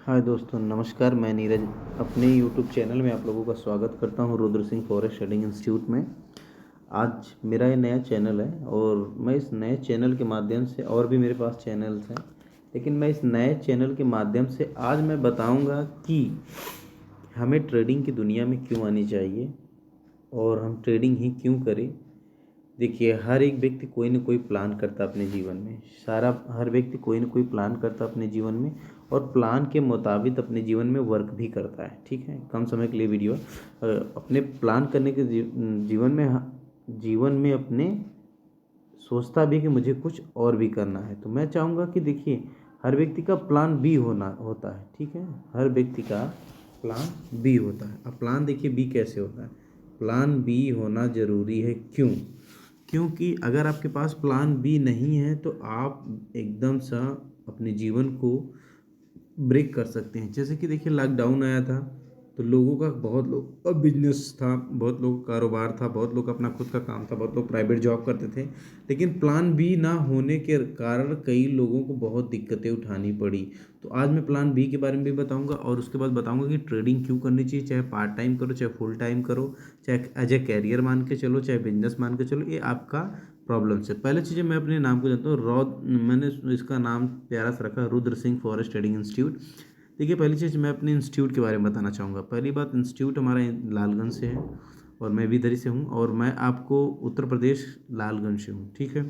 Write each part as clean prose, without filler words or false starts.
हाय दोस्तों, नमस्कार। मैं नीरज अपने यूट्यूब चैनल में आप लोगों का स्वागत करता हूं, Rudra Singh forest trading institute में। आज मेरा ये नया चैनल है और मैं इस नए चैनल के माध्यम से, और भी मेरे पास चैनल्स हैं, लेकिन मैं इस नए चैनल के माध्यम से आज मैं बताऊंगा कि हमें ट्रेडिंग की दुनिया में क्यों आनी चाहिए और हम ट्रेडिंग ही क्यों करें। देखिए, हर एक व्यक्ति कोई ना कोई प्लान करता है अपने जीवन में। हर व्यक्ति कोई ना कोई प्लान करता है अपने जीवन में और प्लान के मुताबिक अपने जीवन में वर्क भी करता है। ठीक है, कम समय के लिए वीडियो अपने प्लान करने के जीवन में अपने सोचता भी कि मुझे कुछ और भी करना है। तो मैं चाहूँगा कि देखिए, हर व्यक्ति का प्लान बी होना होता है। ठीक है, हर व्यक्ति का प्लान बी होता है। अब प्लान देखिए बी कैसे होता है। प्लान बी होना ज़रूरी है। क्यों? क्योंकि अगर आपके पास प्लान बी नहीं है तो आप एकदम सा अपने जीवन को ब्रेक कर सकते हैं। जैसे कि देखिए, लॉकडाउन आया था तो लोगों का, बहुत लोग का बिजनेस था, बहुत लोगों का कारोबार था, बहुत लोग अपना खुद का काम था, बहुत लोग प्राइवेट जॉब करते थे। लेकिन प्लान बी ना होने के कारण कई लोगों को बहुत दिक्कतें उठानी पड़ी। तो आज मैं प्लान बी के बारे में भी बताऊंगा और उसके बाद बताऊंगा कि ट्रेडिंग क्यों करनी चाहिए। चाहे पार्ट टाइम करो, चाहे फुल टाइम करो, चाहे एज ए कैरियर मान के चलो, चाहे बिजनेस मान के चलो, ये आपका प्रॉब्लम से। पहले चीज़ें, मैं अपने नाम को जानता हूँ। मैंने इसका नाम प्यारा सा रखा, Rudra Singh forest trading institute. देखिए, पहली चीज़ मैं अपने इंस्टीट्यूट के बारे में बताना चाहूँगा। पहली बात, इंस्टीट्यूट हमारा लालगंज से है और मैं भी इधर ही से हूँ और मैं आपको उत्तर प्रदेश लालगंज से हूँ। ठीक है,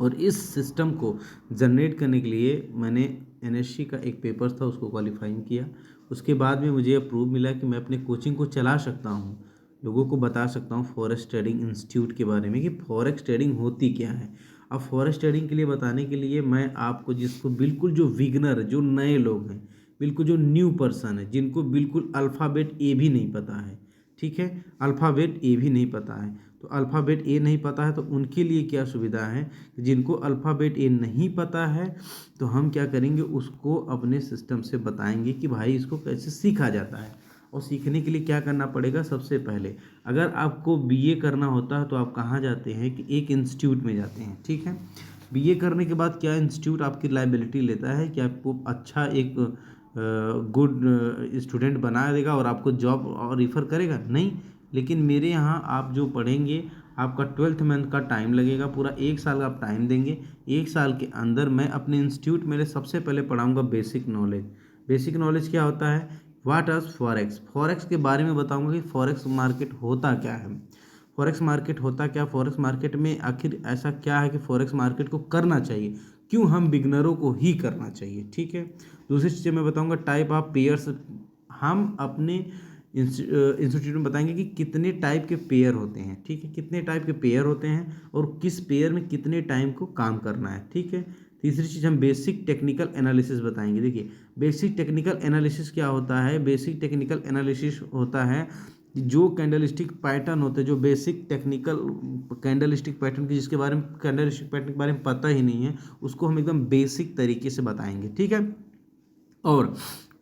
और इस सिस्टम को जनरेट करने के लिए मैंने एनएससी का एक पेपर था, उसको क्वालिफाइंग किया। उसके बाद में मुझे अप्रूव मिला कि मैं अपने कोचिंग को चला सकता हूँ, लोगों को बता सकता हूँ फॉरेस्ट ट्रेडिंग इंस्टीट्यूट के बारे में कि फॉरेक्स ट्रेडिंग होती क्या है। अब फॉरेस्ट ट्रेडिंग के लिए बताने के लिए मैं आपको, जिसको बिल्कुल जो विगनर है, जो नए लोग हैं, बिल्कुल जो न्यू पर्सन है, जिनको बिल्कुल अल्फ़ाबेट ए भी नहीं पता है। ठीक है, अल्फ़ाबेट ए भी नहीं पता है, तो अल्फ़ाबेट ए नहीं पता है तो उनके लिए क्या सुविधा है। जिनको अल्फ़ाबेट ए नहीं पता है तो हम क्या करेंगे, उसको अपने सिस्टम से बताएंगे कि भाई इसको कैसे सीखा जाता है। और सीखने के लिए क्या करना पड़ेगा, सबसे पहले अगर आपको बीए करना होता है तो आप कहाँ जाते हैं कि एक इंस्टीट्यूट में जाते हैं। ठीक है, बीए करने के बाद क्या इंस्टीट्यूट आपकी लाइबिलिटी लेता है कि आपको अच्छा एक गुड स्टूडेंट बना देगा और आपको जॉब और रिफ़र करेगा? नहीं। लेकिन मेरे यहाँ आप जो पढ़ेंगे, आपका 12th मंथ का टाइम लगेगा, पूरा 1 साल का आप टाइम देंगे। 1 साल के अंदर मैं अपने इंस्टीट्यूट में सबसे पहले पढ़ाऊँगा बेसिक नॉलेज। बेसिक नॉलेज क्या होता है, व्हाट इज फॉरेक्स। फॉरेक्स के बारे में बताऊँगा कि फॉरेक्स मार्केट होता क्या है। फॉरेक्स मार्केट होता क्या, फॉरेक्स मार्केट में आखिर ऐसा क्या है कि फॉरेक्स मार्केट को करना चाहिए, क्यों हम बिगनरों को ही करना चाहिए। ठीक है, दूसरी चीज़ मैं बताऊंगा टाइप ऑफ पेयर्स। हम अपने इंस्टीट्यूट में बताएंगे कि कितने टाइप के पेयर होते हैं। ठीक है, कितने टाइप के पेयर होते हैं और किस पेयर में कितने टाइम को काम करना है। ठीक है, तीसरी चीज़ हम बेसिक टेक्निकल एनालिसिस बताएंगे। देखिए, बेसिक टेक्निकल एनालिसिस क्या होता है। बेसिक टेक्निकल एनालिसिस होता है जो कैंडलस्टिक पैटर्न होते हैं, जो बेसिक टेक्निकल कैंडलस्टिक पैटर्न की, जिसके बारे में कैंडलस्टिक पैटर्न के बारे में पता ही नहीं है, उसको हम एकदम बेसिक तरीके से बताएंगे। ठीक है, और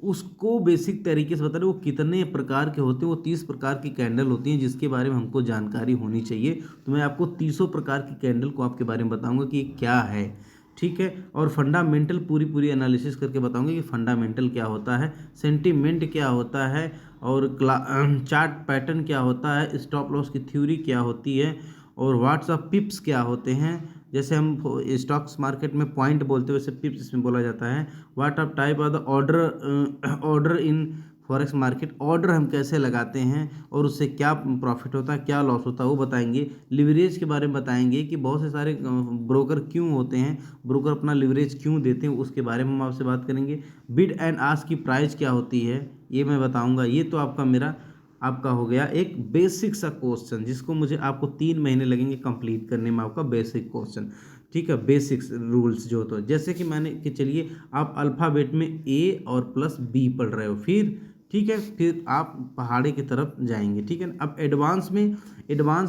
उसको बेसिक तरीके से बता रहे वो कितने प्रकार के होते हैं। वो 30 प्रकार की कैंडल होती हैं जिसके बारे में हमको जानकारी होनी चाहिए। तो मैं आपको 30 प्रकार की कैंडल को आपके बारे में बताऊंगा कि ये क्या है। ठीक है, और फंडामेंटल पूरी पूरी एनालिसिस करके बताऊंगा कि फंडामेंटल क्या होता है, सेंटीमेंट क्या होता है, और चार्ट पैटर्न क्या होता है, स्टॉप लॉस की थ्योरी क्या होती है, और व्हाट्सअप पिप्स क्या होते हैं। जैसे हम स्टॉक्स मार्केट में पॉइंट बोलते हैं, वैसे पिप्स इसमें बोला जाता है। What of type of the order in forex market, order हम कैसे लगाते हैं और उससे क्या प्रॉफिट होता है, क्या लॉस होता है, वो बताएंगे। लिवरेज के बारे में बताएंगे कि बहुत से सारे ब्रोकर क्यों होते हैं, ब्रोकर अपना लिवरेज क्यों देते हैं, उसके बारे में हम आपसे बात करेंगे। बिड एंड आस्क की प्राइस क्या होती है, ये मैं बताऊंगा। ये तो आपका हो गया एक बेसिक सा क्वेश्चन, जिसको मुझे आपको 3 महीने लगेंगे कंप्लीट करने में, आपका बेसिक क्वेश्चन। ठीक है, बेसिक्स रूल्स जो होते हैं, जैसे कि मैंने कि चलिए आप अल्फ़ाबेट में ए और प्लस बी पढ़ रहे हो, फिर ठीक है, फिर आप पहाड़ी की तरफ जाएंगे। ठीक है, अब एडवांस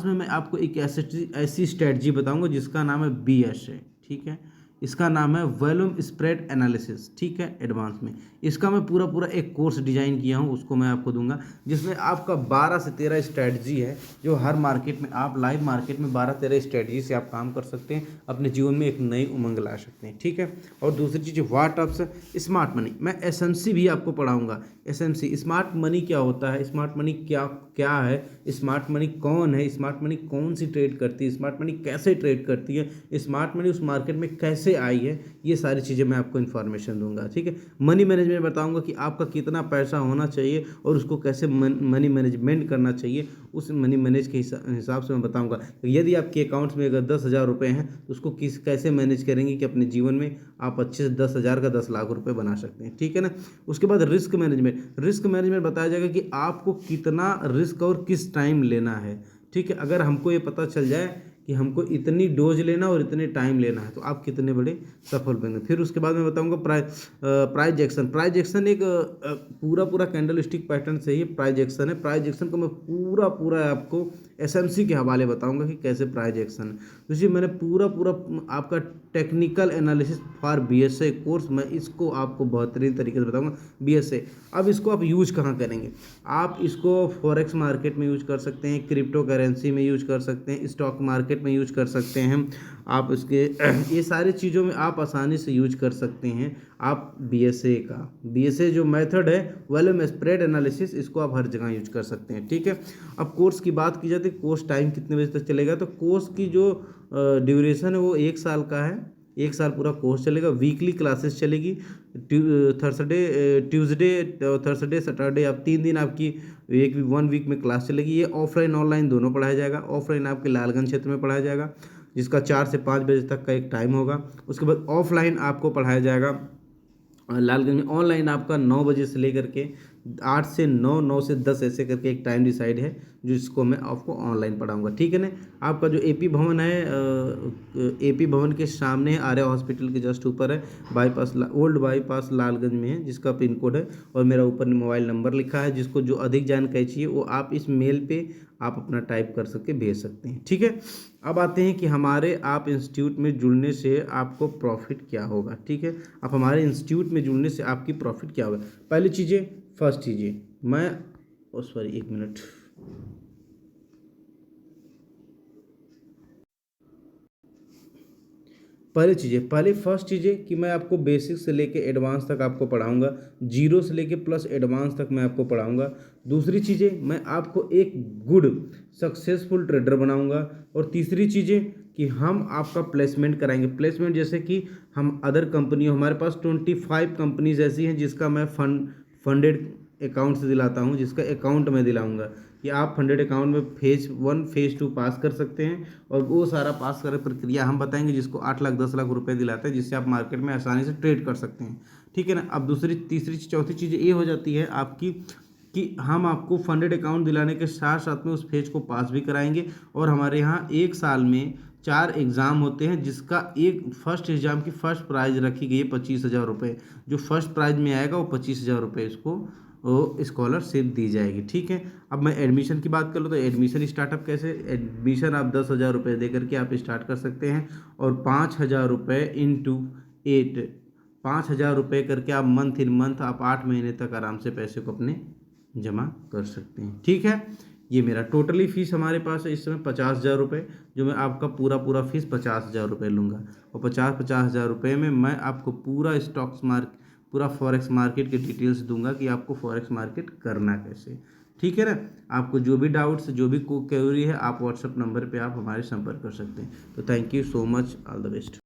में मैं आपको एक ऐसी स्ट्रेटजी बताऊंगा जिसका नाम है BS है। ठीक है, इसका नाम है वॉल्यूम स्प्रेड एनालिसिस, ठीक है, एडवांस में। इसका मैं पूरा पूरा एक कोर्स डिजाइन किया हूँ, उसको मैं आपको दूंगा, जिसमें आपका 12 से 13 स्ट्रैटेजी है जो हर मार्केट में, आप लाइव मार्केट में 12-13 स्ट्रैटेजी से आप काम कर सकते हैं, अपने जीवन में एक नई उमंग ला सकते हैं, ठीक है। और दूसरी चीज़ व्हाट ऑप्स स्मार्ट मनी, मैं एसएमसी भी आपको पढ़ाऊंगा। एसएमसी स्मार्ट मनी क्या होता है, स्मार्ट मनी क्या क्या है, स्मार्ट मनी कौन है, स्मार्ट मनी कौन सी ट्रेड करती है, स्मार्ट मनी कैसे ट्रेड करती है, स्मार्ट मनी उस मार्केट में कैसे आई है, ये सारी चीज़ें मैं आपको इन्फॉर्मेशन दूंगा, ठीक है। मनी मैनेजमेंट बताऊंगा कि आपका कितना पैसा होना चाहिए और उसको कैसे मनी मैनेजमेंट करना चाहिए, उस मनी मैनेज के हिसाब से मैं बताऊंगा। यदि आपके अकाउंट्स में अगर 10,000 रुपये हैं तो उसको कैसे मैनेज करेंगे कि अपने जीवन में आप अच्छे से 10,000 का 10 लाख रुपये बना सकते हैं, ठीक है ना। उसके बाद रिस्क मैनेजमेंट, रिस्क मैनेजमेंट बताया जाएगा कि आपको कितना रिस्क और किस टाइम लेना है, ठीक है। अगर हमको ये पता चल जाए कि हमको इतनी डोज लेना और इतने टाइम लेना है तो आप कितने बड़े सफल बनेंगे। फिर उसके बाद मैं बताऊंगा प्राइस एक्शन। प्राइस एक्शन एक पूरा पूरा कैंडल स्टिक पैटर्न से ही प्राइस एक्शन है। प्राइस एक्शन को मैं पूरा पूरा आपको एसएमसी के हवाले बताऊंगा कि कैसे प्राइस एक्शन है। तो जी मैंने पूरा पूरा आपका technical analysis for BSA course, मैं इसको आपको बेहतरीन तरीके से बताऊंगा। बीएसए, अब इसको आप यूज कहाँ करेंगे, आप इसको फॉरेक्स मार्केट में यूज कर सकते हैं, क्रिप्टो करेंसी में यूज कर सकते हैं, स्टॉक मार्केट में यूज कर सकते हैं आप इसके ये सारी चीज़ों में आप आसानी से यूज कर सकते हैं। आप बीएसए जो मेथड है वॉल्यूम स्प्रेड एनालिसिस, इसको आप हर जगह यूज कर सकते हैं, ठीक है। अब कोर्स की बात की जाती है, कोर्स टाइम कितने बजे तक चलेगा, तो कोर्स की जो ड्यूरेशन है वो 1 साल का है, 1 साल पूरा कोर्स चलेगा। वीकली क्लासेस चलेगी, थर्सडे सैटरडे, आप 3 दिन आपकी एक 1 वीक में क्लास चलेगी। ये ऑफलाइन ऑनलाइन दोनों पढ़ाया जाएगा। ऑफलाइन आपके लालगंज क्षेत्र में पढ़ाया जाएगा, जिसका 4 से 5 बजे तक का एक टाइम होगा। उसके बाद ऑफलाइन आपको पढ़ाया जाएगा लालगंज में। ऑनलाइन आपका 9 बजे से लेकर के 8 से 9, 9 से 10 ऐसे करके एक टाइम डिसाइड है, जिसको मैं आपको ऑनलाइन पढ़ाऊंगा, ठीक है ना। आपका जो एपी भवन है, एपी भवन के सामने आर्या हॉस्पिटल के जस्ट ऊपर है, बाईपास ओल्ड बाईपास लालगंज में है, जिसका पिन कोड है, और मेरा ऊपर मोबाइल नंबर लिखा है। जिसको जो अधिक जानकारी चाहिए वो आप इस मेल पे आप अपना टाइप कर सके भेज सकते हैं, ठीक है। अब आते हैं कि हमारे आप इंस्टीट्यूट में जुड़ने से आपको प्रॉफिट क्या होगा, ठीक है। आप हमारे इंस्टीट्यूट में जुड़ने से आपकी प्रॉफिट क्या होगा। पहली चीज़ें, फर्स्ट चीज़ें मैं सॉरी एक मिनट, पहले फर्स्ट चीज़ें कि मैं आपको बेसिक से लेके एडवांस तक आपको पढ़ाऊंगा, जीरो से लेके प्लस एडवांस तक मैं आपको पढ़ाऊंगा। दूसरी चीज़ें, मैं आपको एक गुड सक्सेसफुल ट्रेडर बनाऊंगा। और तीसरी चीज़ें कि हम आपका प्लेसमेंट कराएंगे। प्लेसमेंट जैसे कि हम अदर कंपनियों, हमारे पास 25 कंपनीज ऐसी हैं जिसका मैं फंडेड अकाउंट से दिलाता हूँ, जिसका अकाउंट मैं दिलाऊंगा कि आप फंडेड अकाउंट में फेज 1 फेज 2 पास कर सकते हैं, और वो सारा पास कर प्रक्रिया हम बताएंगे, जिसको 8 लाख 10 लाख रुपए दिलाते हैं, जिससे आप मार्केट में आसानी से ट्रेड कर सकते हैं, ठीक है ना। अब दूसरी तीसरी चौथी चीज़ ये हो जाती है आपकी कि हम आपको फंडेड अकाउंट दिलाने के साथ साथ में उस फेज को पास भी कराएंगे। और हमारे यहाँ 1 साल में 4 एग्ज़ाम होते हैं, जिसका एक फर्स्ट एग्ज़ाम की फर्स्ट प्राइज रखी गई है 25,000 रुपये। जो फर्स्ट प्राइज में आएगा वो 25,000 रुपये इसको वो स्कॉलरशिप दी जाएगी, ठीक है। अब मैं एडमिशन की बात कर लूँ तो एडमिशन स्टार्टअप कैसे, एडमिशन आप 10,000 रुपये दे करके आप स्टार्ट कर सकते हैं, और 5,000 रुपये इंटू 8, 5,000 रुपये करके आप मंथ इन मंथ आप 8 महीने तक आराम से पैसे को अपने जमा कर सकते हैं, ठीक है। ये मेरा टोटली फीस हमारे पास है इस समय 50,000 रुपये, जो मैं आपका पूरा फीस 50,000 रुपये लूँगा। और 50,000 रुपये में मैं आपको पूरा फॉरेक्स मार्केट के डिटेल्स दूंगा कि आपको फॉरेक्स मार्केट करना कैसे, ठीक है ना। आपको जो भी डाउट्स, जो भी क्वेरी है, आप व्हाट्सएप नंबर पे आप हमारे संपर्क कर सकते हैं। तो thank you so much, all the best.